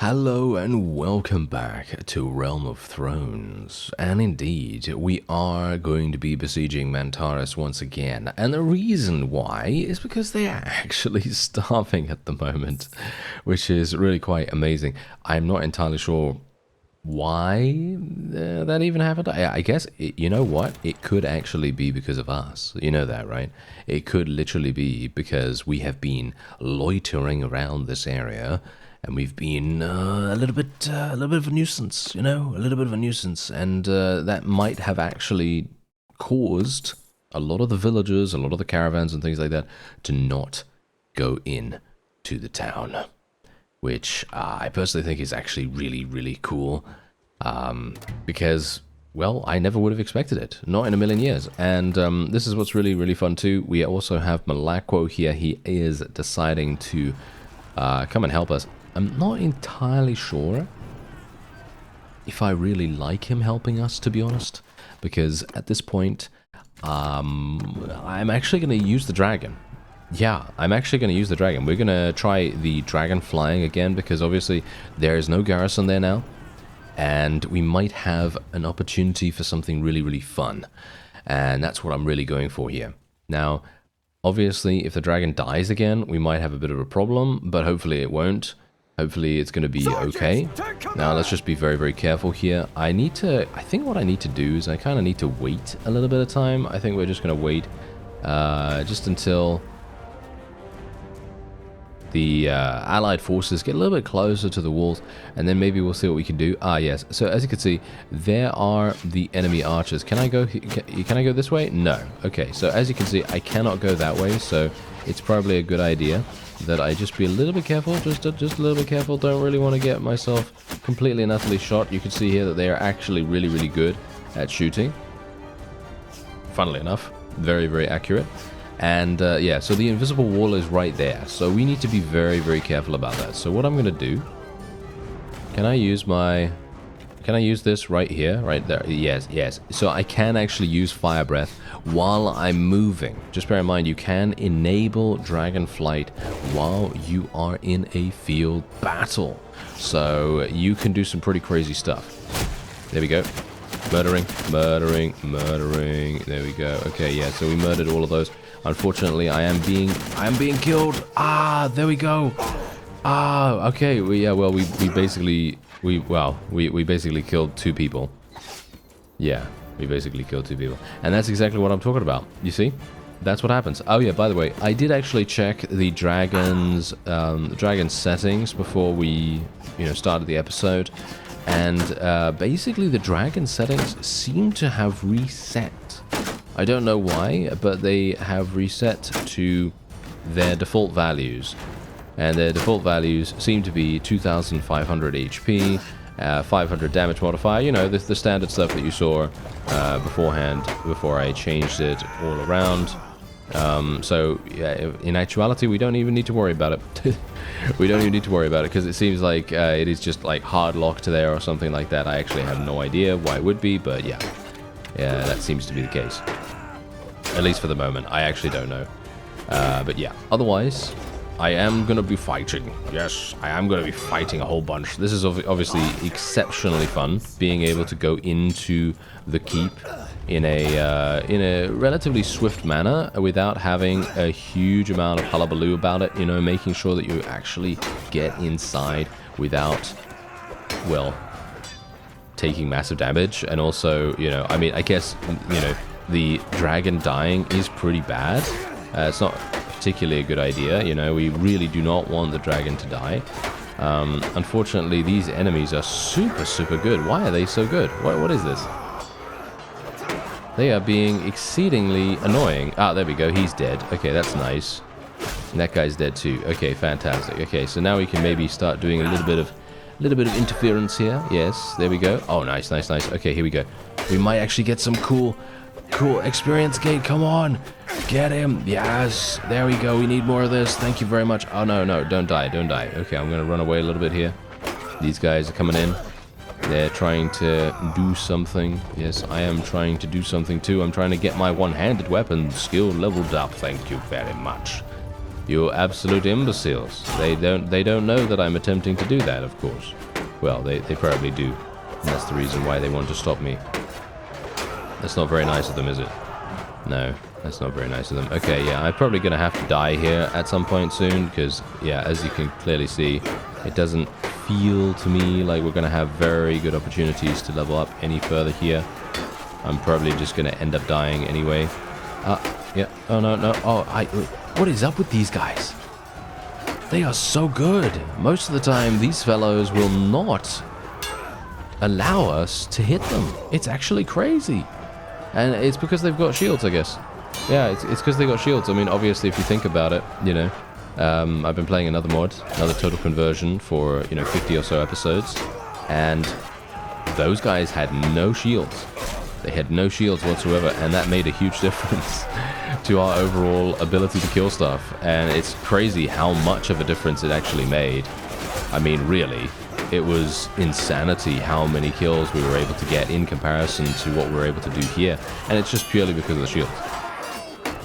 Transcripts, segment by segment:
Hello and welcome back to Realm of Thrones. And indeed, we are going to be besieging Mantaris once again. And the reason why is because they are actually starving at the moment, which is really quite amazing. I'm not entirely sure why that even happened. I guess, you know what? It could actually be because of us. You know that, right? It could literally be because we have been loitering around this area and we've been a little bit of a nuisance, you know, a little bit of a nuisance, and that might have actually caused a lot of the villagers, a lot of the caravans and things like that to not go in to the town, which I personally think is actually really, really cool, because, well, I never would have expected it, not in a million years. And this is what's really, really fun too. We also have Malakwo here. He is deciding to come and help us. I'm not entirely sure if I really like him helping us, to be honest, because at this point, I'm actually going to use the dragon. Yeah, I'm actually going to use the dragon. We're going to try the dragon flying again, because obviously there is no garrison there now, and we might have an opportunity for something really, really fun, and that's what I'm really going for here. Now, obviously, if the dragon dies again, we might have a bit of a problem, but hopefully it won't. Hopefully it's going to be okay. Now let's just be very, very careful here. I think what I need to do is I kind of need to wait a little bit of time. I think we're just going to wait just until the allied forces get a little bit closer to the walls, and then maybe we'll see what we can do. Ah, yes. So as you can see, there are the enemy archers. Can I go this way? No. Okay, so as you can see, I cannot go that way, so it's probably a good idea that I just be a little bit careful, just a little bit careful. Don't really want to get myself completely and utterly shot. You can see here that they are actually really, really good at shooting. Funnily enough, very, very accurate. And yeah, so the invisible wall is right there. So we need to be very, very careful about that. So what I'm going to do, can I use this right here? Right there. Yes, yes. So I can actually use fire breath while I'm moving. Just bear in mind, you can enable dragon flight while you are in a field battle. So you can do some pretty crazy stuff. There we go. Murdering, murdering, murdering. There we go. Okay, yeah, so we murdered all of those. Unfortunately, I am being killed. Ah, there we go. Ah, okay. We basically killed two people. Yeah, we basically killed two people. And that's exactly what I'm talking about. You see? That's what happens. Oh yeah, by the way, I did actually check the dragon settings before we, started the episode. And basically the dragon settings seem to have reset. I don't know why, but they have reset to their default values. And their default values seem to be 2,500 HP, 500 damage modifier, the standard stuff that you saw beforehand, before I changed it all around. So, yeah, in actuality, we don't even need to worry about it. We don't even need to worry about it, because it seems like it is just like hard locked there or something like that. I actually have no idea why it would be, but yeah, that seems to be the case. At least for the moment. I actually don't know. But yeah, otherwise, I am going to be fighting. Yes, I am going to be fighting a whole bunch. This is obviously exceptionally fun, being able to go into the keep in a relatively swift manner without having a huge amount of hullabaloo about it, making sure that you actually get inside without, well, taking massive damage. And also, I guess, the dragon dying is pretty bad. It's not particularly a good idea, we really do not want the dragon to die. Unfortunately, these enemies are super, super good. Why are they so good? What is this? They are being exceedingly annoying. Ah, there we go. He's dead. Okay, that's nice. And that guy's dead too. Okay, fantastic. Okay, so now we can maybe start doing a little bit of interference here. Yes, there we go. Oh, nice, nice, nice. Okay, here we go. We might actually get some cool experience gain. Come on, get him. Yes, there we go. We need more of this. Thank you very much. Oh, no, don't die, don't die. Okay, I'm gonna run away a little bit here. These guys are coming in. They're trying to do something. Yes, I am trying to do something too. I'm trying to get my one-handed weapon skill leveled up. Thank you very much. You absolute imbeciles. They don't know that I'm attempting to do that, of course. Well, they probably do. And that's the reason why they want to stop me. That's not very nice of them, is it? No, that's not very nice of them. Okay, yeah, I'm probably going to have to die here at some point soon, because, yeah, as you can clearly see, it doesn't feel to me like we're going to have very good opportunities to level up any further here. I'm probably just going to end up dying anyway. Yeah, oh, no, oh, what is up with these guys? They are so good. Most of the time, these fellows will not allow us to hit them. It's actually crazy. And it's because they've got shields, I guess. Yeah, it's because they got shields. I mean, obviously, if you think about it, you know, I've been playing another mod, another total conversion for, you know, 50 or so episodes, and those guys had no shields. They had no shields whatsoever, and that made a huge difference to our overall ability to kill stuff. And it's crazy how much of a difference it actually made. I mean, really. It was insanity how many kills we were able to get in comparison to what we were able to do here. And it's just purely because of the shields.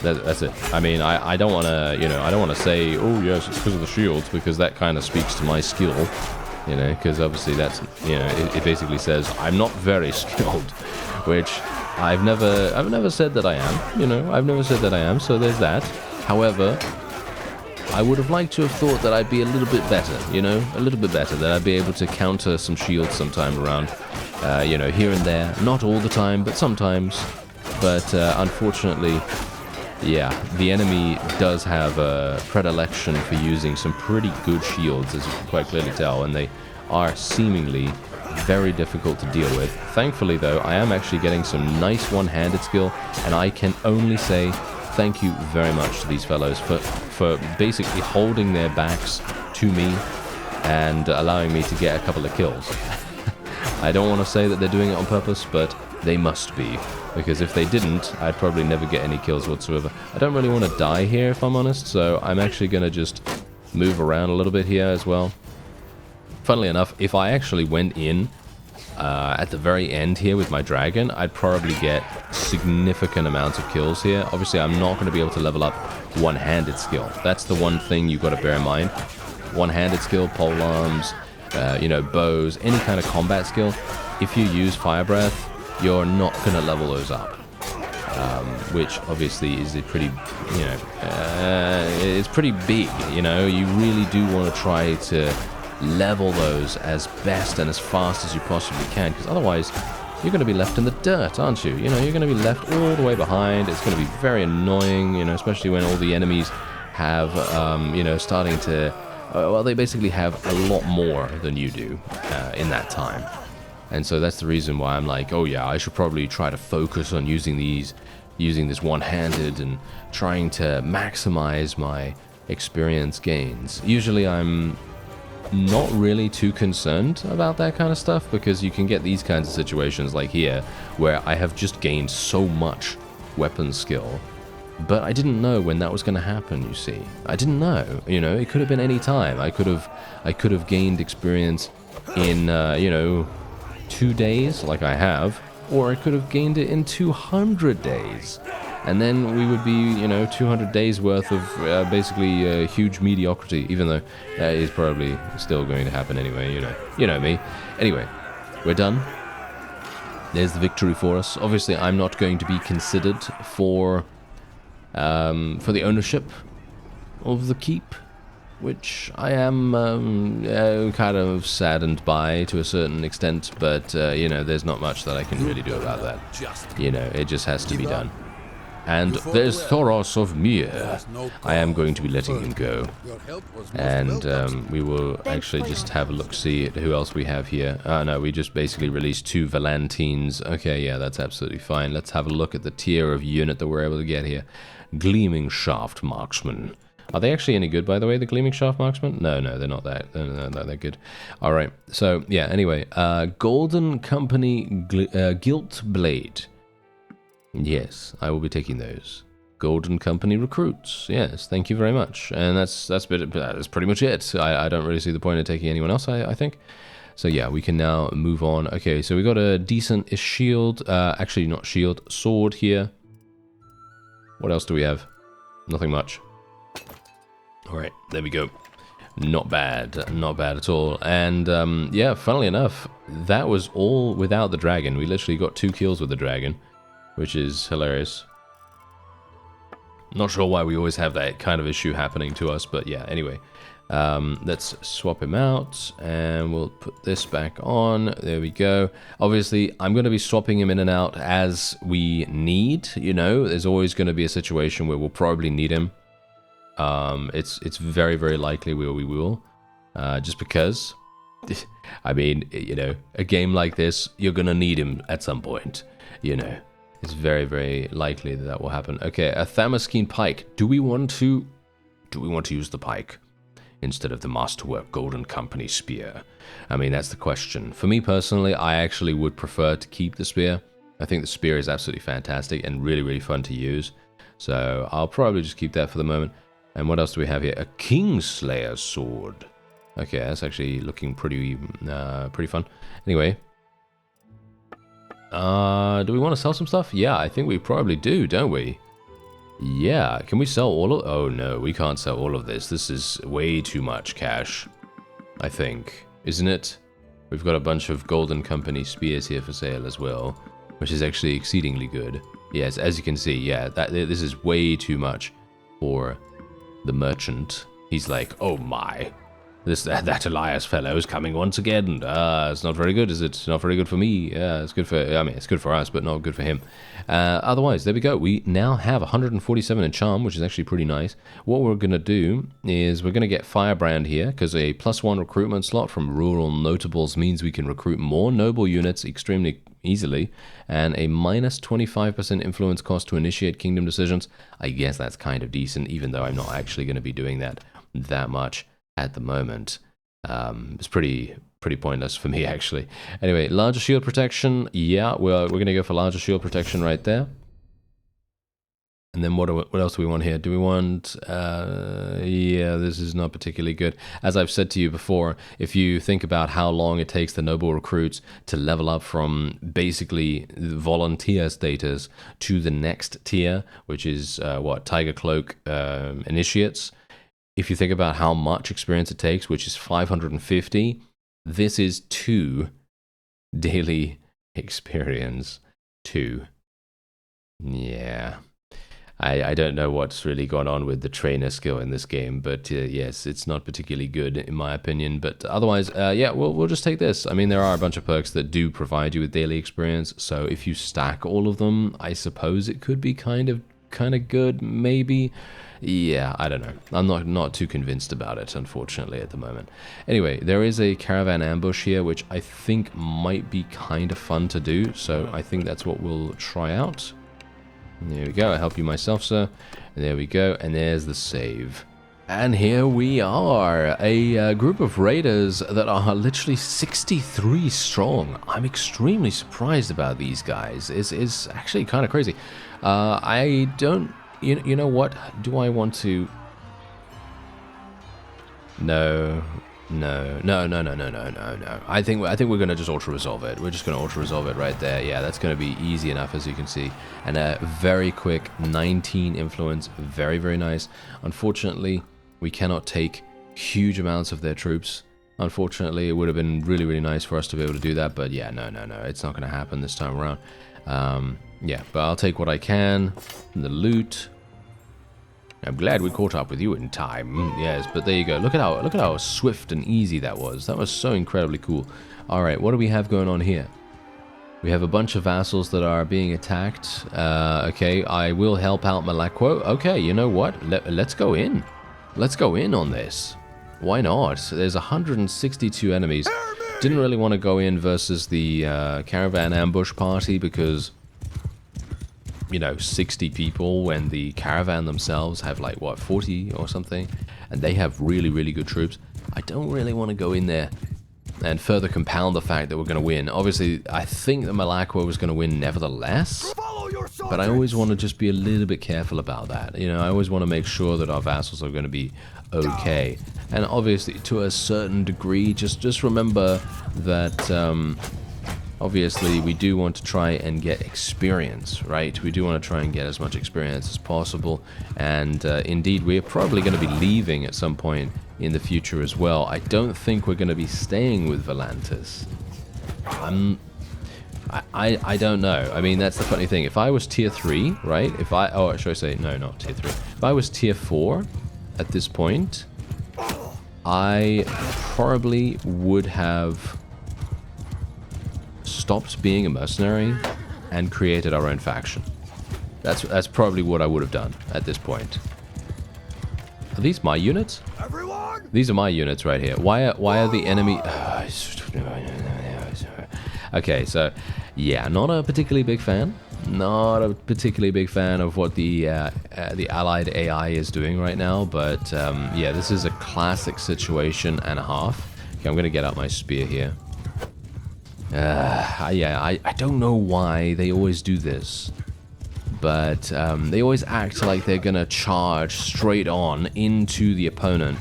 That's it. I mean, I don't want to, you know, I don't want to say, oh yes, it's because of the shields, because that kind of speaks to my skill, you know, because obviously that's, you know, it basically says I'm not very skilled, which I've never said that I am, you know, I've never said that I am, so there's that. However, I would have liked to have thought that I'd be a little bit better, you know, a little bit better, that I'd be able to counter some shields sometime around, you know, here and there, not all the time, but sometimes. But unfortunately, yeah, the enemy does have a predilection for using some pretty good shields, as you can quite clearly tell, and they are seemingly very difficult to deal with. Thankfully, though, I am actually getting some nice one-handed skill, and I can only say thank you very much to these fellows for basically holding their backs to me and allowing me to get a couple of kills. I don't want to say that they're doing it on purpose, but they must be, because if they didn't, I'd probably never get any kills whatsoever. I don't really want to die here, if I'm honest, so I'm actually going to just move around a little bit here as well. Funnily enough, if I actually went in at the very end here with my dragon, I'd probably get significant amounts of kills here. Obviously, I'm not going to be able to level up one-handed skill. That's the one thing you've got to bear in mind. One-handed skill, polearms, you know, bows, any kind of combat skill. If you use fire breath, you're not going to level those up. Which obviously is a pretty, you know, it's pretty big, you know. You really do want to try to level those as best and as fast as you possibly can, because otherwise you're going to be left in the dirt, aren't you? You know, you're going to be left all the way behind. It's going to be very annoying, you know, especially when all the enemies have, you know, starting to, well, they basically have a lot more than you do in that time. And so that's the reason why I'm like, oh yeah, I should probably try to focus on using this one-handed and trying to maximize my experience gains. Usually I'm not really too concerned about that kind of stuff, because you can get these kinds of situations like here where I have just gained so much weapon skill, but I didn't know when that was going to happen. You see, I didn't know, you know, it could have been any time. I could have gained experience in you know, 2 days like I have, or I could have gained it in 200 days. And then we would be, you know, 200 days worth of basically huge mediocrity, even though that is probably still going to happen anyway, you know me. Anyway, we're done. There's the victory for us. Obviously, I'm not going to be considered for the ownership of the keep, which I am kind of saddened by to a certain extent, but, you know, there's not much that I can really do about that. You know, it just has to be done. And there's Thoros of Mir. I am going to be letting him go. And we will actually just have a look-see at who else we have here. No, we just basically released 2 Valentines. Okay, yeah, that's absolutely fine. Let's have a look at the tier of unit that we're able to get here. Gleaming Shaft Marksman. Are they actually any good, by the way, the Gleaming Shaft Marksman? No, they're not that. They're not that good. All right, so, yeah, anyway. Golden Company Gilt Blade. Yes, I will be taking those. Golden Company recruits. Yes, thank you very much. And that's pretty much it. I don't really see the point of taking anyone else, I think. So yeah, we can now move on. Okay, so we got a decent-ish shield. Actually, not shield, sword here. What else do we have? Nothing much. Alright, there we go. Not bad at all. And yeah, funnily enough, that was all without the dragon. We literally got 2 kills with the dragon, which is hilarious. Not sure why we always have that kind of issue happening to us, but yeah, anyway. Let's swap him out, and we'll put this back on. There we go. Obviously, I'm going to be swapping him in and out as we need, you know. There's always going to be a situation where we'll probably need him. It's very, very likely we will. Just because, I mean, you know, a game like this, you're going to need him at some point, you know. It's very, very likely that that will happen. Okay, a Thamaskene pike. Do we want to use the pike instead of the Masterwork Golden Company spear? I mean, that's the question. For me personally, I actually would prefer to keep the spear. I think the spear is absolutely fantastic and really, really fun to use. So I'll probably just keep that for the moment. And what else do we have here? A Kingslayer sword. Okay, that's actually looking pretty fun. Anyway. Do we want to sell some stuff? Yeah, I think we probably do, don't we? Yeah, can we sell all of... Oh no, we can't sell all of this. This is way too much cash, I think. Isn't it? We've got a bunch of Golden Company spears here for sale as well, which is actually exceedingly good. Yes, as you can see, yeah, this is way too much for the merchant. He's like, oh my... That Elias fellow is coming once again. It's not very good, is it? Not very good for me. Yeah, it's good for... I mean, it's good for us, but not good for him. Otherwise, there we go. We now have 147 in charm, which is actually pretty nice. What we're going to do is we're going to get Firebrand here, because a +1 recruitment slot from rural notables means we can recruit more noble units extremely easily, and a -25% influence cost to initiate kingdom decisions. I guess that's kind of decent, even though I'm not actually going to be doing that much at the moment. It's pretty pointless for me, actually. Anyway, larger shield protection. Yeah, we're going to go for larger shield protection right there. And then what else do we want here? Do we want... yeah, this is not particularly good. As I've said to you before, if you think about how long it takes the noble recruits to level up from basically volunteer status to the next tier, which is, Tiger Cloak initiates. If you think about how much experience it takes, which is 550, this is 2 daily experience. 2. Yeah. I don't know what's really gone on with the trainer skill in this game, but yes, it's not particularly good in my opinion. But otherwise, yeah, we'll just take this. I mean, there are a bunch of perks that do provide you with daily experience, so if you stack all of them, I suppose it could be kind of good, maybe. Yeah, I don't know. I'm not too convinced about it, unfortunately, at the moment. Anyway, there is a caravan ambush here, which I think might be kind of fun to do, so I think that's what we'll try out. There we go. I help you myself, sir. There we go, and there's the save. And here we are, a group of raiders that are literally 63 strong. I'm extremely surprised about these guys. It's actually kind of crazy. I don't... You know what? Do I want to... No. I think we're going to just auto-resolve it. We're just going to auto-resolve it right there. Yeah, that's going to be easy enough, as you can see. And a very quick 19 influence. Very, very nice. Unfortunately, we cannot take huge amounts of their troops. Unfortunately, it would have been really, really nice for us to be able to do that. But yeah, no. It's not going to happen this time around. Yeah, but I'll take what I can. The loot. I'm glad we caught up with you in time. Yes, but there you go. Look at how swift and easy that was. That was so incredibly cool. All right, what do we have going on here? We have a bunch of vassals that are being attacked. Okay, I will help out Malakwo. Okay, you know what? Let's go in. Let's go in on this. Why not? There's 162 enemies. Didn't really want to go in versus the caravan ambush party because... you know, 60 people when the caravan themselves have like, what, 40 or something? And they have really, really good troops. I don't really want to go in there and further compound the fact that we're going to win. Obviously, I think that Malakwo was going to win nevertheless. But I always want to just be a little bit careful about that. You know, I always want to make sure that our vassals are going to be okay. And obviously, to a certain degree, just remember that... obviously we do want to try and get experience, right? We do want to try and get as much experience as possible, and indeed we're probably going to be leaving at some point in the future as well. I don't think we're going to be staying with Volantis. I don't know. I mean, that's the funny thing. If I was tier 3, right? Oh, should I say, no, not tier 3. If I was tier 4 at this point, I probably would have stopped being a mercenary and created our own faction. That's probably what I would have done at this point. Are these my units? Everyone? These are my units right here. Why are the enemy... Okay, so yeah, not a particularly big fan. Not a particularly big fan of what the allied AI is doing right now, but yeah, this is a classic situation and a half. Okay, I'm gonna get out my spear here. Yeah, I don't know why they always do this, but they always act like they're gonna charge straight on into the opponent,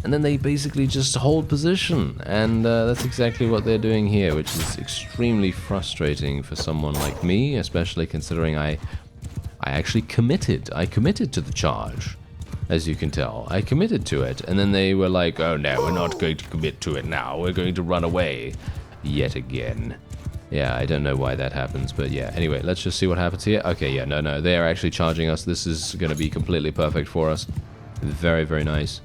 and then they basically just hold position, and that's exactly what they're doing here, which is extremely frustrating for someone like me, especially considering I actually committed. I committed to the charge, as you can tell. I committed to it, and then they were like, oh no, we're not going to commit to it now, we're going to run away yet again. Yeah, I don't know why that happens, but yeah, anyway, let's just see what happens here. Okay, yeah, no, they are actually charging us. This is going to be completely perfect for us. Very, very nice.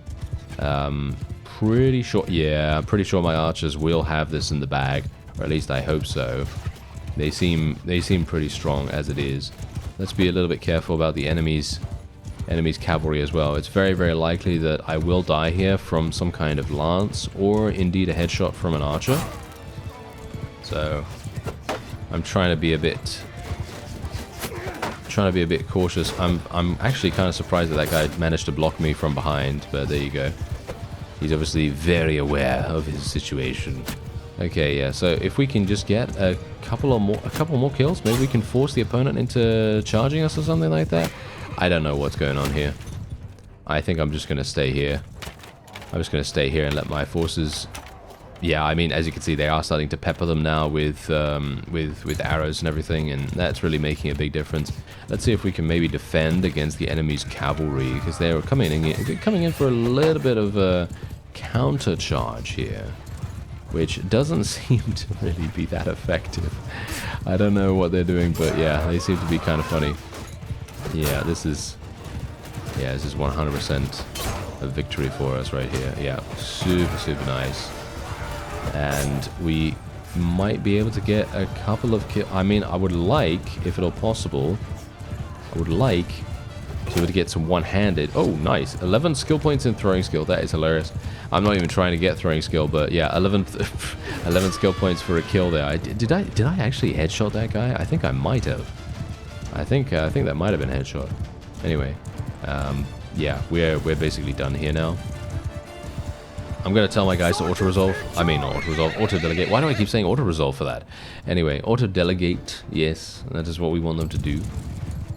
Pretty sure, yeah, I'm pretty sure my archers will have this in the bag, or at least I hope so. They seem pretty strong as it is. Let's be a little bit careful about the enemy's cavalry as well. It's very, very likely that I will die here from some kind of lance, or indeed a headshot from an archer. So I'm trying to be a bit cautious. I'm actually kind of surprised that guy managed to block me from behind, but there you go. He's obviously very aware of his situation. Okay, yeah, so if we can just get a couple more kills, maybe we can force the opponent into charging us or something like that. I don't know what's going on here. I think I'm just gonna stay here. I'm just gonna stay here and let my forces... Yeah, I mean, as you can see, they are starting to pepper them now with arrows and everything, and that's really making a big difference. Let's see if we can maybe defend against the enemy's cavalry, because they're coming in for a little bit of a counter charge here, which doesn't seem to really be that effective. I don't know what they're doing, but yeah, they seem to be kind of funny. Yeah, this is 100% a victory for us right here. Yeah, super, super nice. And we might be able to get a couple of kills. I mean, I would like, if at all possible, I would like to be able to get some one-handed. Oh, nice. 11 skill points in throwing skill. That is hilarious. I'm not even trying to get throwing skill, but yeah, 11 skill points for a kill there. Did I actually headshot that guy? I think I might have. I think that might have been a headshot. Anyway, yeah, we're basically done here now. I'm going to tell my guys to auto-resolve. I mean, not auto-resolve, auto-delegate. Why do I keep saying auto-resolve for that? Anyway, auto-delegate, yes, that is what we want them to do.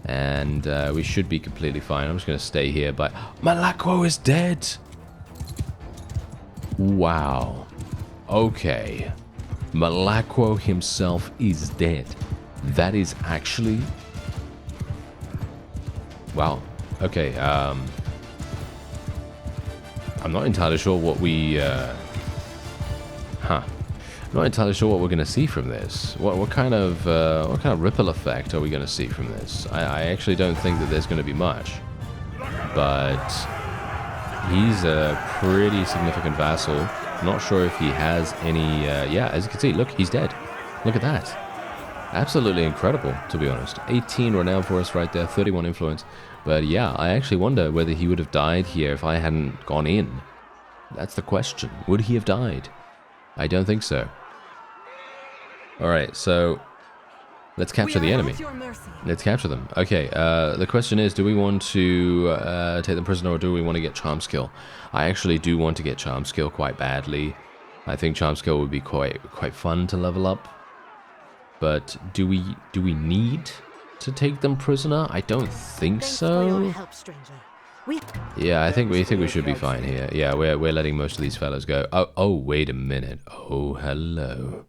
And we should be completely fine. I'm just going to stay here, but... Malakwo is dead! Wow. Okay. Malakwo himself is dead. That is actually... Wow. Okay, I'm not entirely sure what we, I'm not entirely sure what we're going to see from this. What kind of ripple effect are we going to see from this? I actually don't think that there's going to be much. But he's a pretty significant vassal. Not sure if he has any, yeah, as you can see, look, he's dead. Look at that. Absolutely incredible, to be honest. 18 renown for us right there, 31 influence. But yeah, I actually wonder whether he would have died here if I hadn't gone in. That's the question. Would he have died? I don't think so. Alright, so let's capture the enemy. Let's capture them. Okay, the question is, do we want to take them prisoner, or do we want to get charm skill? I actually do want to get charm skill quite badly. I think charm skill would be quite fun to level up. But do we need to take them prisoner? I don't think so. Yeah, I think we should be fine here. Yeah, we're letting most of these fellas go. Oh, wait a minute. Oh, hello.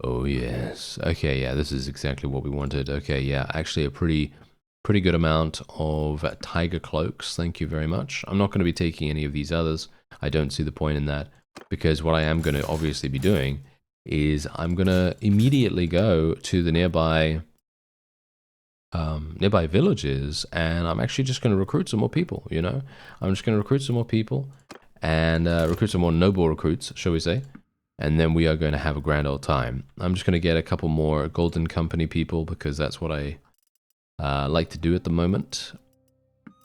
Oh, yes. Okay, yeah, this is exactly what we wanted. Okay, yeah, actually a pretty good amount of tiger cloaks. Thank you very much. I'm not going to be taking any of these others. I don't see the point in that, because what I am going to obviously be doing is I'm going to immediately go to the nearby villages, and I'm actually just going to recruit some more people, you know? I'm just going to recruit some more people, and recruit some more noble recruits, shall we say? And then we are going to have a grand old time. I'm just going to get a couple more Golden Company people, because that's what I like to do at the moment.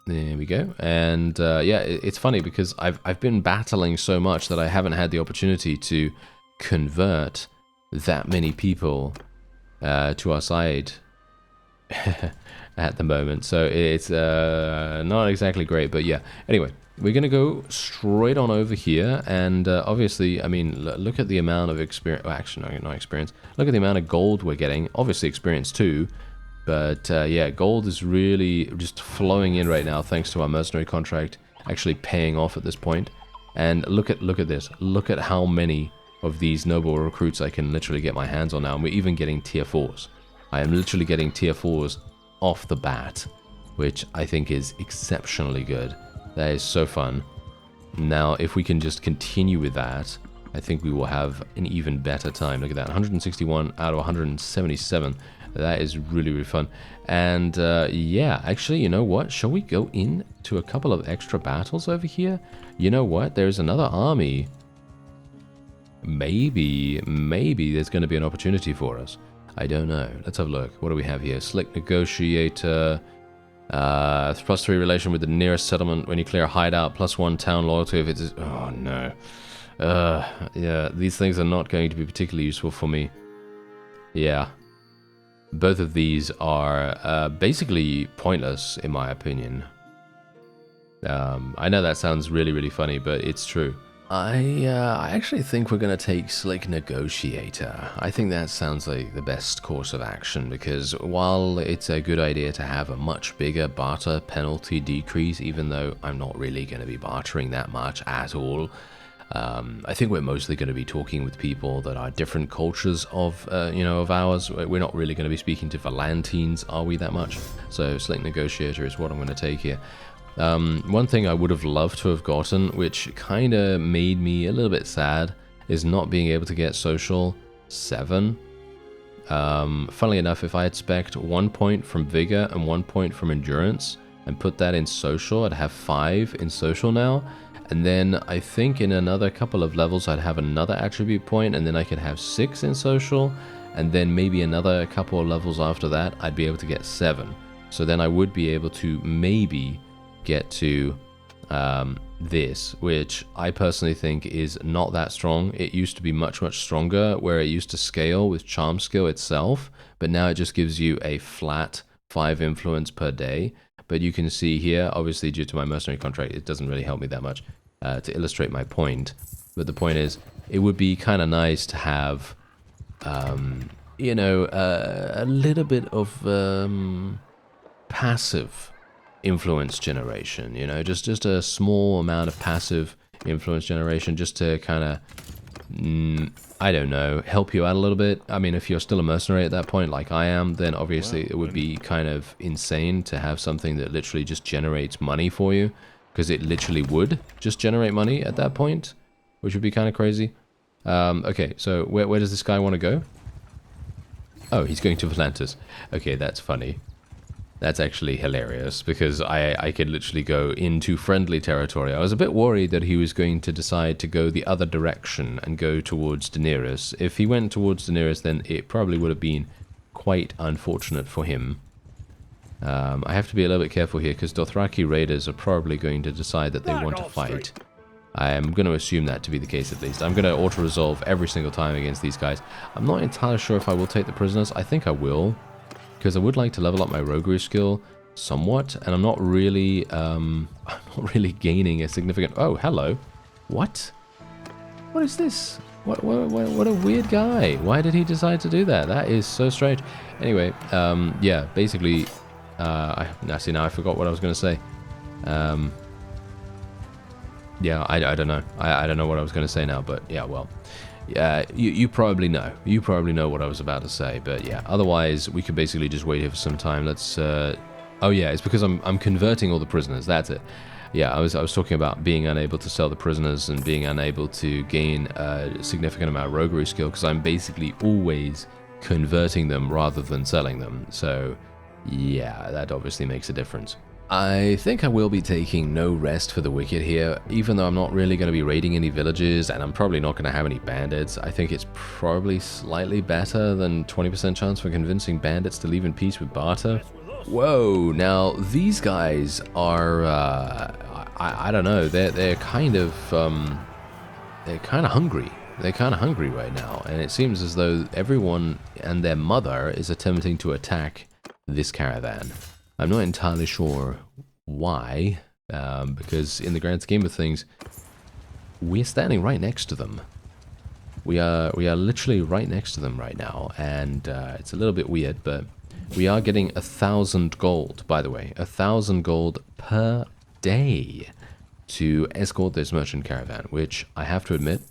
There we go. And yeah, it's funny because I've been battling so much that I haven't had the opportunity to convert that many people to our side at the moment. So it's not exactly great, but yeah. Anyway, we're going to go straight on over here. And obviously, I mean, look at the amount of experience. Well, actually, no, not experience. Look at the amount of gold we're getting. Obviously, experience too. But yeah, gold is really just flowing in right now thanks to our mercenary contract actually paying off at this point. And look at this. Look at how many of these noble recruits I can literally get my hands on now. And we're even getting tier 4s. I am literally getting tier 4s off the bat, which I think is exceptionally good. That is so fun. Now, if we can just continue with that, I think we will have an even better time. Look at that, 161 out of 177. That is really, really fun. And yeah, actually, you know what? Shall we go into a couple of extra battles over here? You know what? There's another army. Maybe there's going to be an opportunity for us. I don't know. Let's have a look. What do we have here? Slick Negotiator. +3 relation with the nearest settlement when you clear a hideout. +1 town loyalty if it's... Oh, no. Yeah, these things are not going to be particularly useful for me. Yeah. Both of these are basically pointless, in my opinion. I know that sounds really, really funny, but it's true. I actually think we're going to take Slick Negotiator. I think that sounds like the best course of action, because while it's a good idea to have a much bigger barter penalty decrease, even though I'm not really going to be bartering that much at all, I think we're mostly going to be talking with people that are different cultures of, you know, of ours. We're not really going to be speaking to Valantines, are we, that much? So Slick Negotiator is what I'm going to take here. One thing I would have loved to have gotten, which kind of made me a little bit sad, is not being able to get social 7. Funnily enough, if I had spec'd 1 point from Vigor and 1 point from Endurance, and put that in social, I'd have 5 in social now. And then I think in another couple of levels I'd have another attribute point, and then I could have 6 in social, and then maybe another couple of levels after that I'd be able to get 7. So then I would be able to maybe get to this, which I personally think is not that strong. It used to be much, much stronger, where it used to scale with charm skill itself, but now it just gives you a flat 5 influence per day. But you can see here, obviously due to my mercenary contract, it doesn't really help me that much to illustrate my point. But the point is, it would be kind of nice to have, you know, a little bit of passive influence generation, you know, just a small amount of passive influence generation, just to kind of, I don't know, help you out a little bit. I mean, if you're still a mercenary at that point, like I am, then obviously it would be kind of insane to have something that literally just generates money for you, because it literally would just generate money at that point, which would be kind of crazy. Okay, so where does this guy want to go? Oh, he's going to Atlantis. Okay, that's funny. That's actually hilarious, because I could literally go into friendly territory. I was a bit worried that he was going to decide to go the other direction and go towards Daenerys. If he went towards Daenerys, then it probably would have been quite unfortunate for him. I have to be a little bit careful here, because Dothraki raiders are probably going to decide that they want to fight. I am going to assume that to be the case, at least. I'm going to auto-resolve every single time against these guys. I'm not entirely sure if I will take the prisoners. I think I will, because I would like to level up my roguery skill somewhat, and I'm not really gaining a significant... Oh, hello. What? What is this? What a weird guy. Why did he decide to do that? That is so strange. Anyway, yeah, basically, now I forgot what I was going to say. Yeah, I don't know. I don't know what I was going to say now, but yeah, well. Yeah, you probably know. You probably know what I was about to say, but yeah. Otherwise, we could basically just wait here for some time. Let's. Oh yeah, it's because I'm converting all the prisoners. That's it. Yeah, I was talking about being unable to sell the prisoners and being unable to gain a significant amount of roguery skill because I'm basically always converting them rather than selling them. So yeah, that obviously makes a difference. I think I will be taking no rest for the wicked here, even though I'm not really going to be raiding any villages and I'm probably not going to have any bandits. I think it's probably slightly better than 20% chance for convincing bandits to leave in peace with barter. Whoa, now these guys are, I don't know, they're kind of hungry. They're kind of hungry right now, and it seems as though everyone and their mother is attempting to attack this caravan. I'm not entirely sure why, because in the grand scheme of things, we're standing right next to them. We are literally right next to them right now, and it's a little bit weird, but we are getting 1,000 gold, by the way, 1,000 gold per day to escort this merchant caravan, which I have to admit,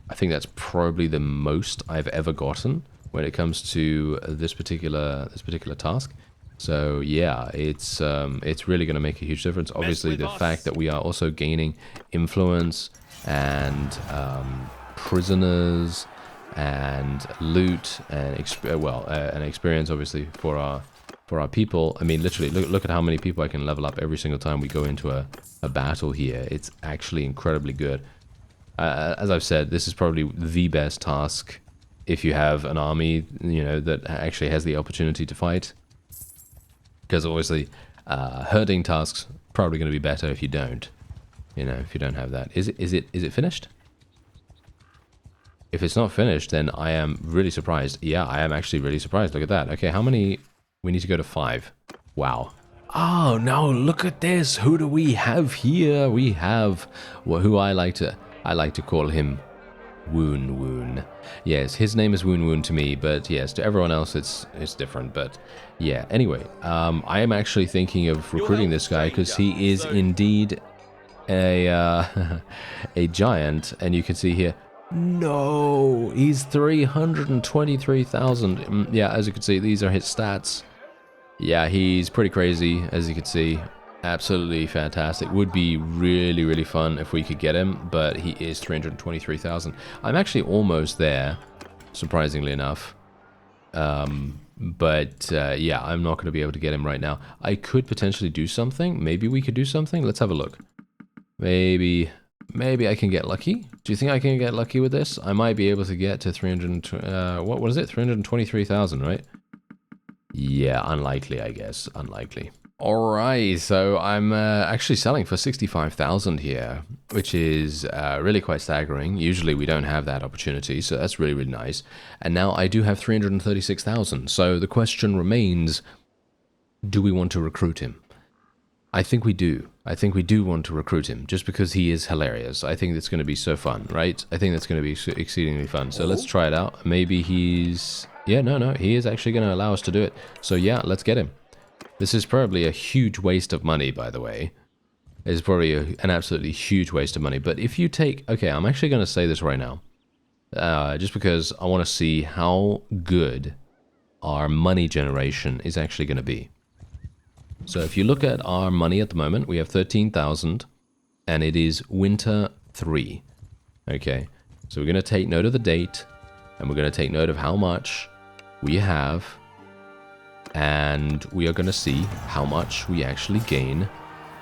I think that's probably the most I've ever gotten when it comes to this particular task. So yeah, it's really going to make a huge difference. Obviously, the fact that we are also gaining influence and prisoners and loot and and experience, obviously for our people. I mean, literally, look at how many people I can level up every single time we go into a battle here. It's actually incredibly good. As I've said, this is probably the best task if you have an army, you know, that actually has the opportunity to fight. Because obviously, herding tasks probably going to be better if you don't. You know, if you don't have that. Is it finished? If it's not finished, then I am really surprised. Yeah, I am actually really surprised. Look at that. Okay, how many? We need to go to 5. Wow. Oh no! Look at this. Who do we have here? We have who I like to call him Woon Woon. Yes, his name is Woon Woon to me, but yes, to everyone else it's different. But yeah, anyway, I am actually thinking of recruiting this guy because he is indeed a a giant, and you can see here. No, he's 323,000. Yeah, as you can see, these are his stats. Yeah, he's pretty crazy, as you can see. Absolutely fantastic. Would be really, really fun if we could get him, but he is 323,000. I'm actually almost there, surprisingly enough. Yeah, I'm not going to be able to get him right now. I could potentially do something. Maybe we could do something. Let's have a look. Maybe I can get lucky. Do you think I can get lucky with this? I might be able to get to 300. What is it? 323,000, right? Yeah, unlikely, I guess. Unlikely. Alright, so I'm actually selling for 65,000 here, which is really quite staggering. Usually we don't have that opportunity, so that's really, really nice. And now I do have 336,000, so the question remains, do we want to recruit him? I think we do. I think we do want to recruit him, just because he is hilarious. I think it's going to be so fun, right? I think that's going to be exceedingly fun. So let's try it out. Maybe he's... Yeah, no, he is actually going to allow us to do it. So yeah, let's get him. This is probably a huge waste of money, by the way. It's probably an absolutely huge waste of money. But if you take... Okay, I'm actually going to say this right now. Just because I want to see how good our money generation is actually going to be. So if you look at our money at the moment, we have 13,000. And it is winter 3. Okay, so we're going to take note of the date. And we're going to take note of how much we have. And we are going to see how much we actually gain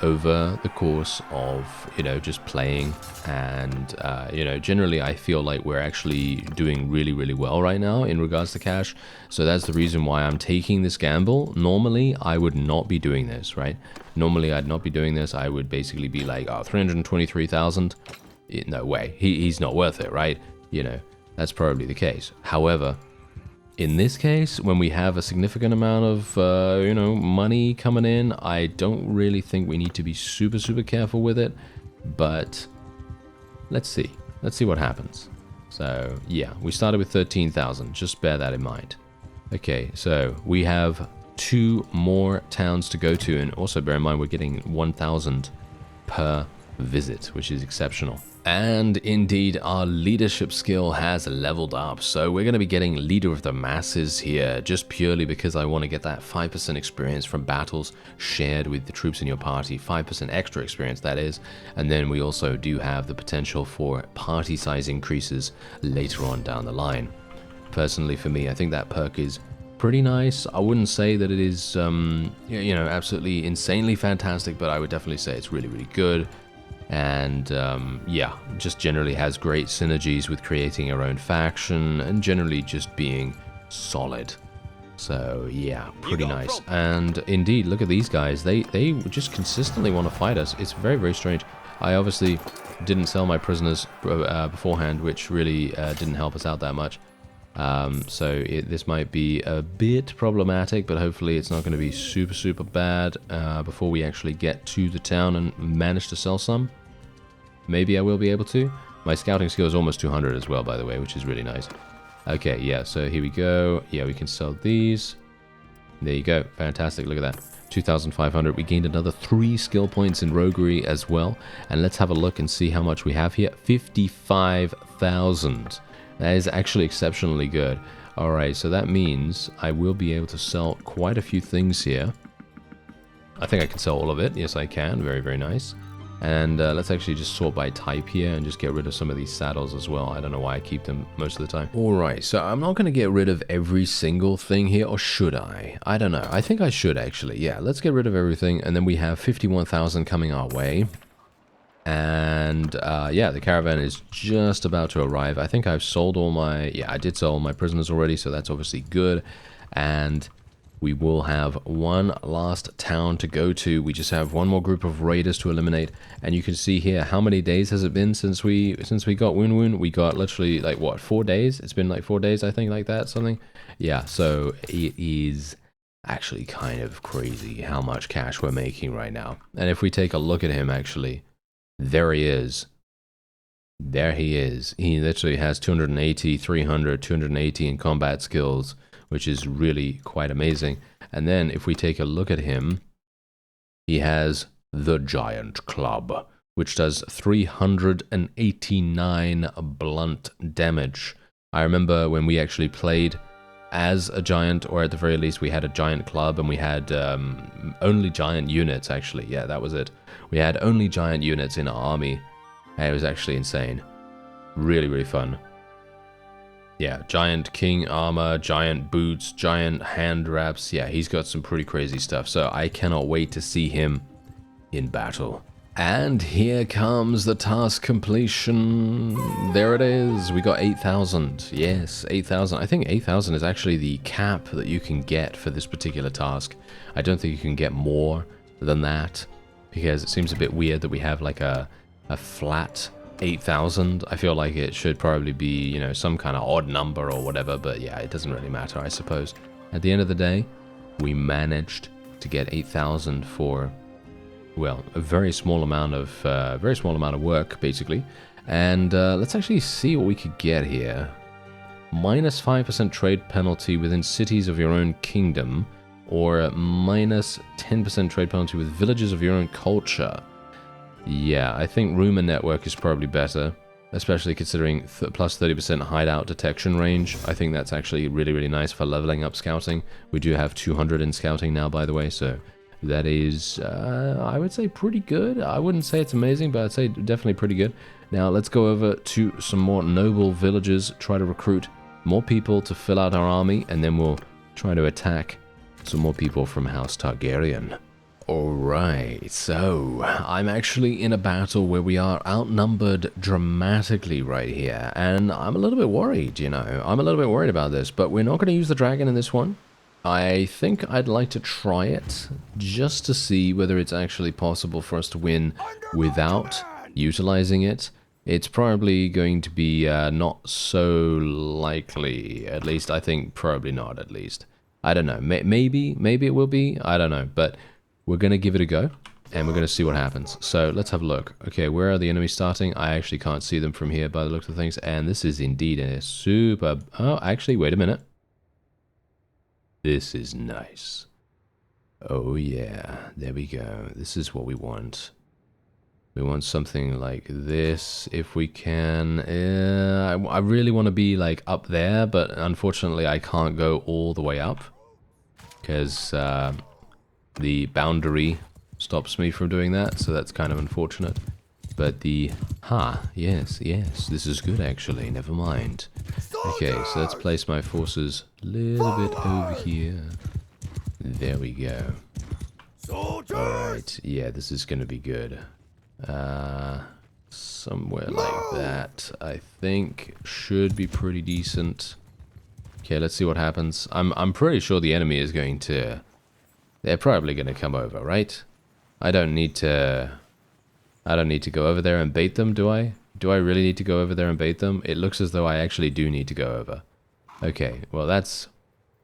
over the course of, you know, just playing. And, you know, generally I feel like we're actually doing really, really well right now in regards to cash. So that's the reason why I'm taking this gamble. Normally, I would not be doing this, right? Normally, I'd not be doing this. I would basically be like, oh, 323,000? No way. He's not worth it, right? You know, that's probably the case. However... in this case, when we have a significant amount of, you know, money coming in, I don't really think we need to be super, super careful with it. But let's see. Let's see what happens. So, yeah, we started with 13,000. Just bear that in mind. Okay, so we have 2 more towns to go to. And also bear in mind, we're getting 1,000 per visit, which is exceptional. And indeed, our leadership skill has leveled up, so we're going to be getting Leader of the Masses here, just purely because I want to get that 5% experience from battles shared with the troops in your party, 5% extra experience that is, and then we also do have the potential for party size increases later on down the line. Personally, for me, I think that perk is pretty nice. I wouldn't say that it is, you know, absolutely insanely fantastic, but I would definitely say it's really, really good. And yeah, just generally has great synergies with creating your own faction and generally just being solid. So yeah, pretty nice. And indeed, look at these guys. They just consistently want to fight us. It's very, very strange. I obviously didn't sell my prisoners beforehand, which really didn't help us out that much. So this might be a bit problematic, but hopefully it's not going to be super, super bad before we actually get to the town and manage to sell some. Maybe I will be able to. My scouting skill is almost 200 as well, by the way, which is really nice. Okay, yeah, so here we go. Yeah, we can sell these. There you go. Fantastic. Look at that. 2,500. We gained another 3 skill points in roguery as well. And let's have a look and see how much we have here. 55,000. That is actually exceptionally good. Alright, so that means I will be able to sell quite a few things here. I think I can sell all of it. Yes, I can. Very, very nice. And let's actually just sort by type here and just get rid of some of these saddles as well. I don't know why I keep them most of the time. Alright, so I'm not going to get rid of every single thing here, or should I? I don't know. I think I should actually. Yeah, let's get rid of everything. And then we have 51,000 coming our way. And yeah, the caravan is just about to arrive. I think I've sold all my... Yeah, I did sell all my prisoners already, so that's obviously good. And we will have one last town to go to. We just have one more group of raiders to eliminate. And you can see here, how many days has it been since we got Woon Woon? We got literally, like, what, 4 days? It's been like 4 days, I think, like that, something. Yeah, so it is actually kind of crazy how much cash we're making right now. And if we take a look at him, actually... There he is. There he is. He literally has 280, 300, 280 in combat skills, which is really quite amazing. And then if we take a look at him, he has the Giant Club, which does 389 blunt damage. I remember when we actually played as a giant, or at the very least we had a giant club, and we had only giant units, actually. Yeah, that was it. We had only giant units in our army, and it was actually insane. Really, really fun. Yeah, giant king armor, giant boots, giant hand wraps. Yeah, he's got some pretty crazy stuff, so I cannot wait to see him in battle. And here comes the task completion. There it is. We got 8,000. Yes, 8,000. I think 8,000 is actually the cap that you can get for this particular task. I don't think you can get more than that, because it seems a bit weird that we have like a flat 8,000. I feel like it should probably be, you know, some kind of odd number or whatever, but yeah, it doesn't really matter, I suppose. At the end of the day, we managed to get 8,000 for... well, a very small amount of work, basically. And let's actually see what we could get here. Minus 5% trade penalty within cities of your own kingdom, or minus 10% trade penalty with villages of your own culture. Yeah, I think rumor network is probably better, especially considering plus 30% hideout detection range. I think that's actually really, really nice for leveling up scouting. We do have 200 in scouting now, by the way, so... that is, I would say, pretty good. I wouldn't say it's amazing, but I'd say definitely pretty good. Now, let's go over to some more noble villages, try to recruit more people to fill out our army, and then we'll try to attack some more people from House Targaryen. Alright, so I'm actually in a battle where we are outnumbered dramatically right here, and I'm a little bit worried, you know. I'm a little bit worried about this, but we're not going to use the dragon in this one. I think I'd like to try it, just to see whether it's actually possible for us to win without utilizing it. It's probably going to be not so likely, at least I think probably not, at least. I don't know, maybe it will be, I don't know, but we're going to give it a go, and we're going to see what happens. So let's have a look. Okay, where are the enemies starting? I actually can't see them from here by the looks of things, and this is indeed a super... oh, actually, wait a minute. This is nice. Oh yeah, there we go. This is what we want. We want something like this if we can. I really want to be like up there, but unfortunately I can't go all the way up because the boundary stops me from doing that, so that's kind of unfortunate. But yes, this is good actually, never mind. Okay, so let's place my forces a little bit over here. There we go. Alright, yeah, this is going to be good. Somewhere like that, I think, should be pretty decent. Okay, let's see what happens. I'm pretty sure the enemy is going to... They're probably going to come over, right? I don't need to go over there and bait them, do I? Do I really need to go over there and bait them? It looks as though I actually do need to go over. Okay, well that's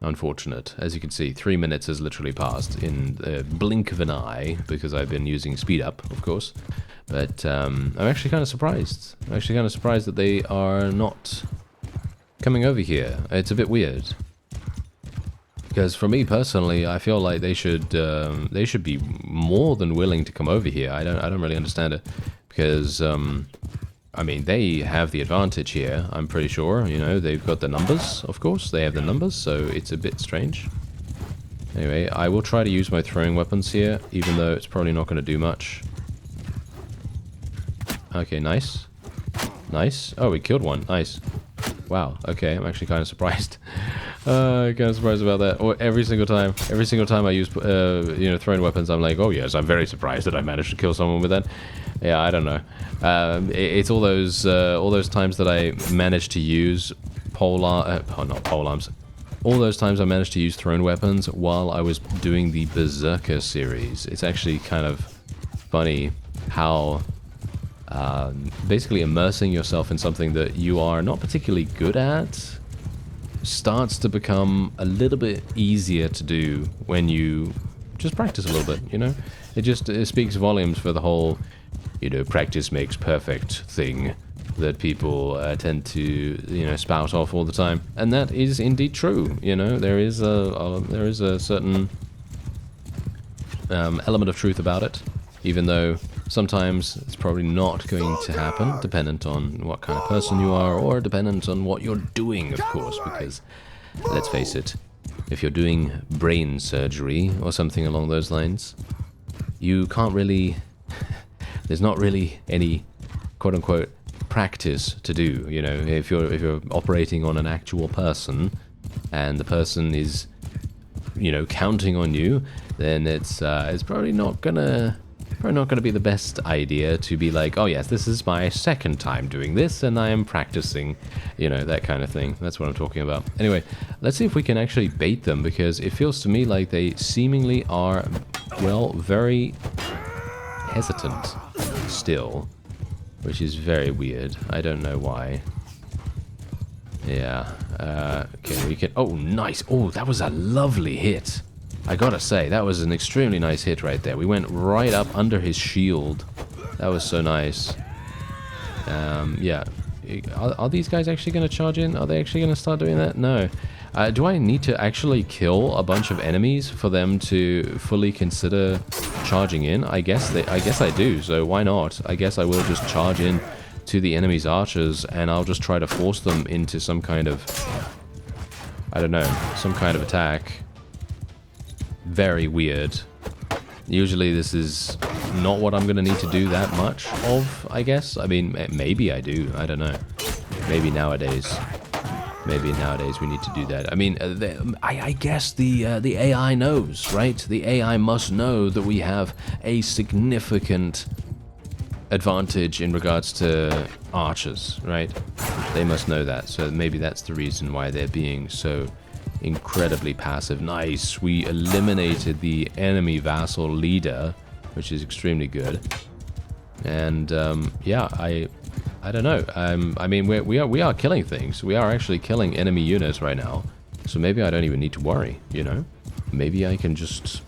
unfortunate. As you can see, 3 minutes has literally passed in the blink of an eye, because I've been using speed up, of course. But I'm actually kind of surprised. I'm actually kind of surprised that they are not coming over here. It's a bit weird. Because for me personally, I feel like they should be more than willing to come over here. I don't really understand it, because I mean, they have the advantage here. I'm pretty sure. You know, they've got the numbers. Of course, they have the numbers, so it's a bit strange. Anyway, I will try to use my throwing weapons here, even though it's probably not going to do much. Okay, nice, nice. Oh, we killed one. Nice. Wow. Okay, I'm actually kind of surprised. Kind of surprised about that. Or every single time I use, you know, throwing weapons, I'm like, oh yes, I'm very surprised that I managed to kill someone with that. Yeah, I don't know. It's all those times that I managed to use not polearms. All those times I managed to use thrown weapons while I was doing the Berserker series. It's actually kind of funny how basically immersing yourself in something that you are not particularly good at starts to become a little bit easier to do when you just practice a little bit, you know? It speaks volumes for the whole, you know, practice makes perfect thing that people tend to, you know, spout off all the time. And that is indeed true, you know? There is a certain element of truth about it, even though sometimes it's probably not going to happen, dependent on what kind of person you are, or dependent on what you're doing, of course, because, let's face it, if you're doing brain surgery or something along those lines, you can't really... there's not really any quote-unquote practice to do, you know. If you're operating on an actual person, and the person is, you know, counting on you, then it's probably not gonna be the best idea to be like, oh yes, this is my second time doing this and I am practicing, you know, that kind of thing. That's what I'm talking about. Anyway, let's see if we can actually bait them, because it feels to me like they seemingly are, well, very hesitant still, which is very weird. I don't know why. Yeah, okay, we can... Oh, nice! Oh, that was a lovely hit! I gotta say, that was an extremely nice hit right there. We went right up under his shield. That was so nice. Yeah. Are these guys actually going to charge in? Are they actually going to start doing that? No. Do I need to actually kill a bunch of enemies for them to fully consider charging in? I guess I do, so why not? I guess I will just charge in to the enemy's archers, and I'll just try to force them into some kind of... I don't know, some kind of attack. Very weird. Usually this is not what I'm going to need to do that much of, I guess. I mean, maybe I do. I don't know. Maybe nowadays we need to do that. I mean, I guess the AI knows, right? The AI must know that we have a significant advantage in regards to archers, right? They must know that. So maybe that's the reason why they're being so incredibly passive. Nice. We eliminated the enemy vassal leader, which is extremely good. And yeah, I don't know. I mean, we are killing things. We are actually killing enemy units right now. So maybe I don't even need to worry, you know? Maybe I can just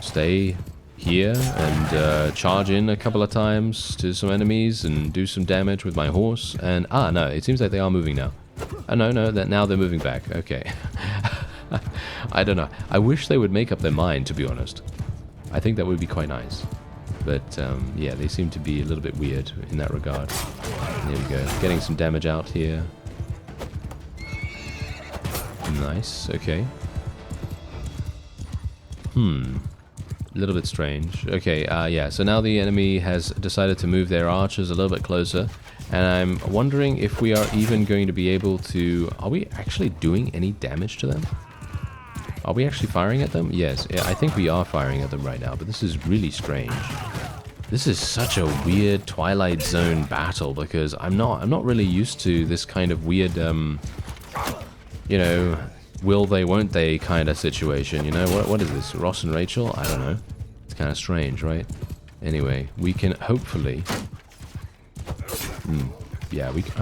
stay here and charge in a couple of times to some enemies and do some damage with my horse. And no, it seems like they are moving now. No, now they're moving back. Okay. I don't know. I wish they would make up their mind, to be honest. I think that would be quite nice. But yeah, they seem to be a little bit weird in that regard. There we go. Getting some damage out here. Nice. Okay. A little bit strange. Okay, yeah, so now the enemy has decided to move their archers a little bit closer, and I'm wondering if we are even going to be able to... Are we actually doing any damage to them? Are we actually firing at them? Yes, yeah, I think we are firing at them right now, but this is really strange. This is such a weird Twilight Zone battle, because I'm not really used to this kind of weird, you know... will they, won't they kind of situation, you know? What is this? Ross and Rachel? I don't know. It's kind of strange, right? Anyway, we can hopefully... yeah, we could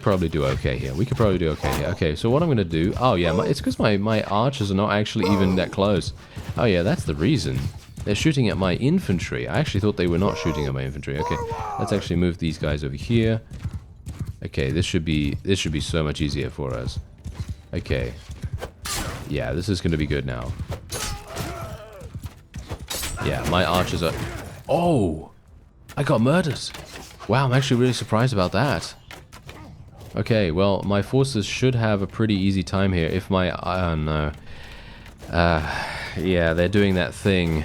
probably do okay here. We could probably do okay here. Okay, so what I'm going to do... Oh, yeah, it's because my archers are not actually even that close. Oh, yeah, that's the reason. They're shooting at my infantry. I actually thought they were not shooting at my infantry. Okay, let's actually move these guys over here. Okay, this should be so much easier for us. Okay. Yeah, this is going to be good now. Yeah, my archers are... Oh! I got murdered! Wow, I'm actually really surprised about that. Okay, well, my forces should have a pretty easy time here if my... Oh, no. Yeah, they're doing that thing.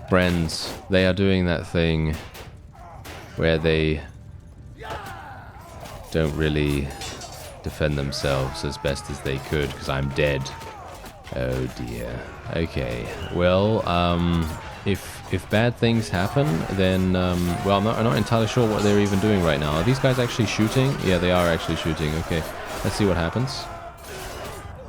Friends, they are doing that thing where they don't really... defend themselves as best as they could, because I'm dead. Oh dear. Okay. Well, if bad things happen, then well, I'm not entirely sure what they're even doing right now. Are these guys actually shooting? Yeah, they are actually shooting. Okay, let's see what happens.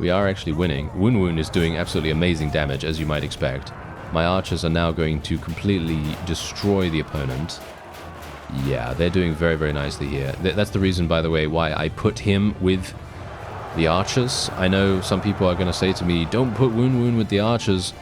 We are actually winning. Woon Woon is doing absolutely amazing damage, as you might expect. My archers are now going to completely destroy the opponent. Yeah, they're doing very, very nicely here. That's the reason, by the way, why I put him with the archers. I know some people are going to say to me, don't put Woon Woon with the archers,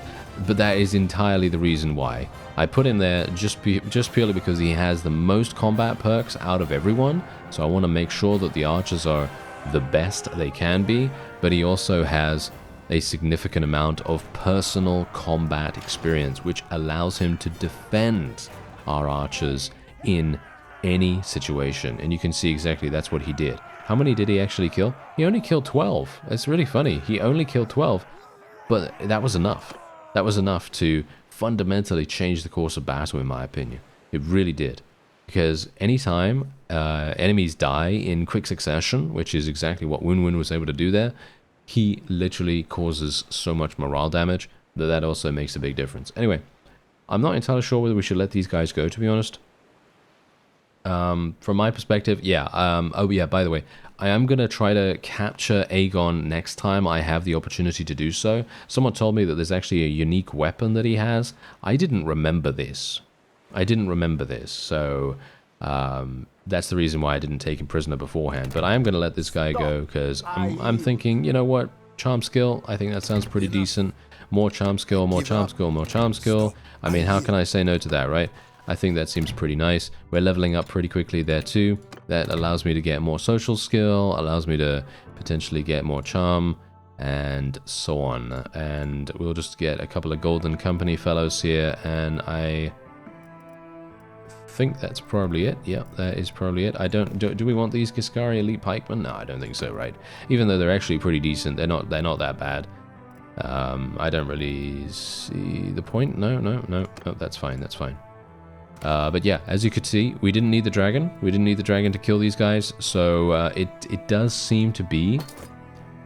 but that is entirely the reason why. I put him there just purely because he has the most combat perks out of everyone, so I want to make sure that the archers are the best they can be, but he also has a significant amount of personal combat experience, which allows him to defend our archers in any situation. And you can see exactly that's what he did. How many did he actually kill? He only killed 12. It's really funny. He only killed 12, but that was enough. That was enough to fundamentally change the course of battle, in my opinion. It really did. Because anytime enemies die in quick succession, which is exactly what Woon Woon was able to do there, he literally causes so much morale damage that also makes a big difference. Anyway, I'm not entirely sure whether we should let these guys go, to be honest. From my perspective, yeah. Oh yeah, by the way, I am going to try to capture Aegon next time I have the opportunity to do so. Someone told me that there's actually a unique weapon that he has. I didn't remember this. So that's the reason why I didn't take him prisoner beforehand. But I am going to let this guy go because I'm thinking, you know what, charm skill, I think that sounds pretty decent. More charm skill, more charm skill, more charm skill. I mean, how can I say no to that, right? I think that seems pretty nice. We're leveling up pretty quickly there too. That allows me to get more social skill, allows me to potentially get more charm, and so on. And we'll just get a couple of golden company fellows here, and I think that's probably it. Yep, that is probably it. Do we want these Giscari Elite Pikemen? No, I don't think so, right? Even though they're actually pretty decent, they're not that bad. I don't really see the point. No, that's fine, that's fine. But yeah, as you could see, we didn't need the dragon. We didn't need the dragon to kill these guys. So it does seem to be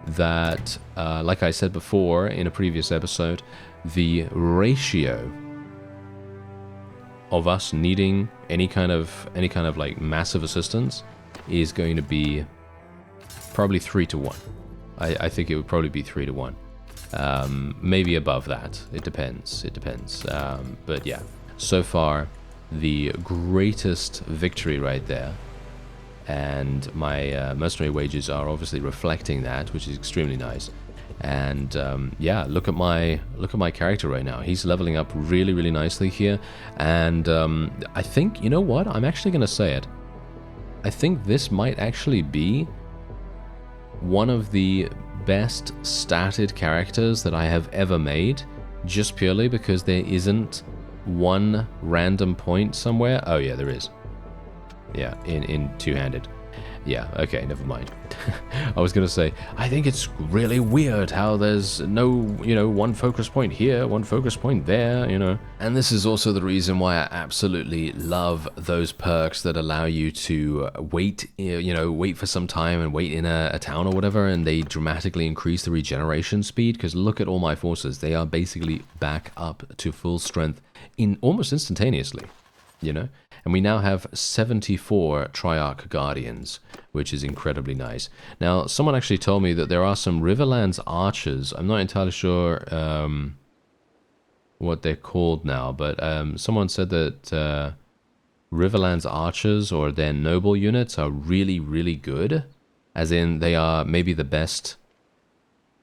that, like I said before in a previous episode, the ratio of us needing any kind of like massive assistance is going to be probably 3 to 1. I think it would probably be 3 to 1. Maybe above that. It depends. But yeah, so far, the greatest victory right there, and my mercenary wages are obviously reflecting that, which is extremely nice. And yeah, look at my character right now. He's leveling up really nicely here, and I think, you know what, I'm actually gonna say it, I think this might actually be one of the best statted characters that I have ever made, just purely because there isn't one random point somewhere? Oh yeah, there is. Yeah, in two-handed. Yeah, okay, never mind. I was gonna say, I think it's really weird how there's no, one focus point here, one focus point there, And this is also the reason why I absolutely love those perks that allow you to wait, wait for some time and wait in a town or whatever, and they dramatically increase the regeneration speed, because look at all my forces. They are basically back up to full strength in almost instantaneously, And we now have 74 Triarch Guardians, which is incredibly nice. Now, someone actually told me that there are some Riverlands Archers. I'm not entirely sure what they're called now, but someone said that Riverlands Archers, or their noble units, are really, really good. As in, they are maybe the best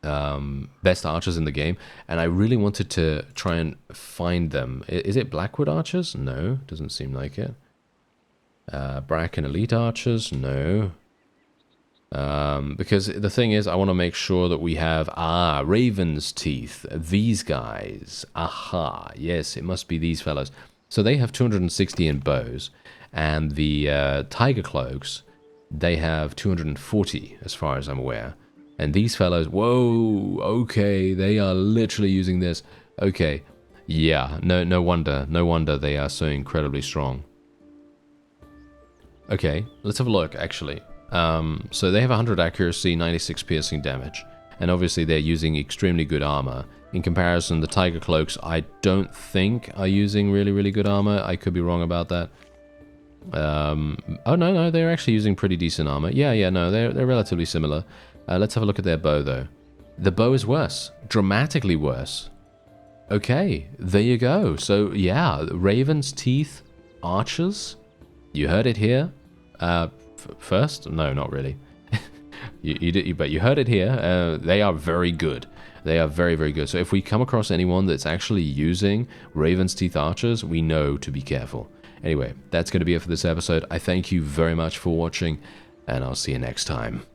archers in the game, and I really wanted to try and find them. Is it Blackwood Archers? No, doesn't seem like it. Bracken Elite Archers? No. Because the thing is, I want to make sure that we have, Raven's Teeth, these guys. Aha, yes, it must be these fellows. So they have 260 in bows, and the Tiger Cloaks, they have 240, as far as I'm aware. And these fellows, whoa, okay, they are literally using this. Okay, yeah, no wonder they are so incredibly strong. Okay, let's have a look, actually. So they have 100 accuracy, 96 piercing damage. And obviously they're using extremely good armor. In comparison, the Tiger Cloaks, I don't think are using really, really good armor. I could be wrong about that. Oh, no, they're actually using pretty decent armor. Yeah, no, they're relatively similar. Let's have a look at their bow, though. The bow is worse. Dramatically worse. Okay, there you go. So, yeah, Raven's Teeth Archers. You heard it here. First? No, not really. But you heard it here. They are very good. They are very, very good. So if we come across anyone that's actually using Raven's Teeth Archers, we know to be careful. Anyway, that's going to be it for this episode. I thank you very much for watching, and I'll see you next time.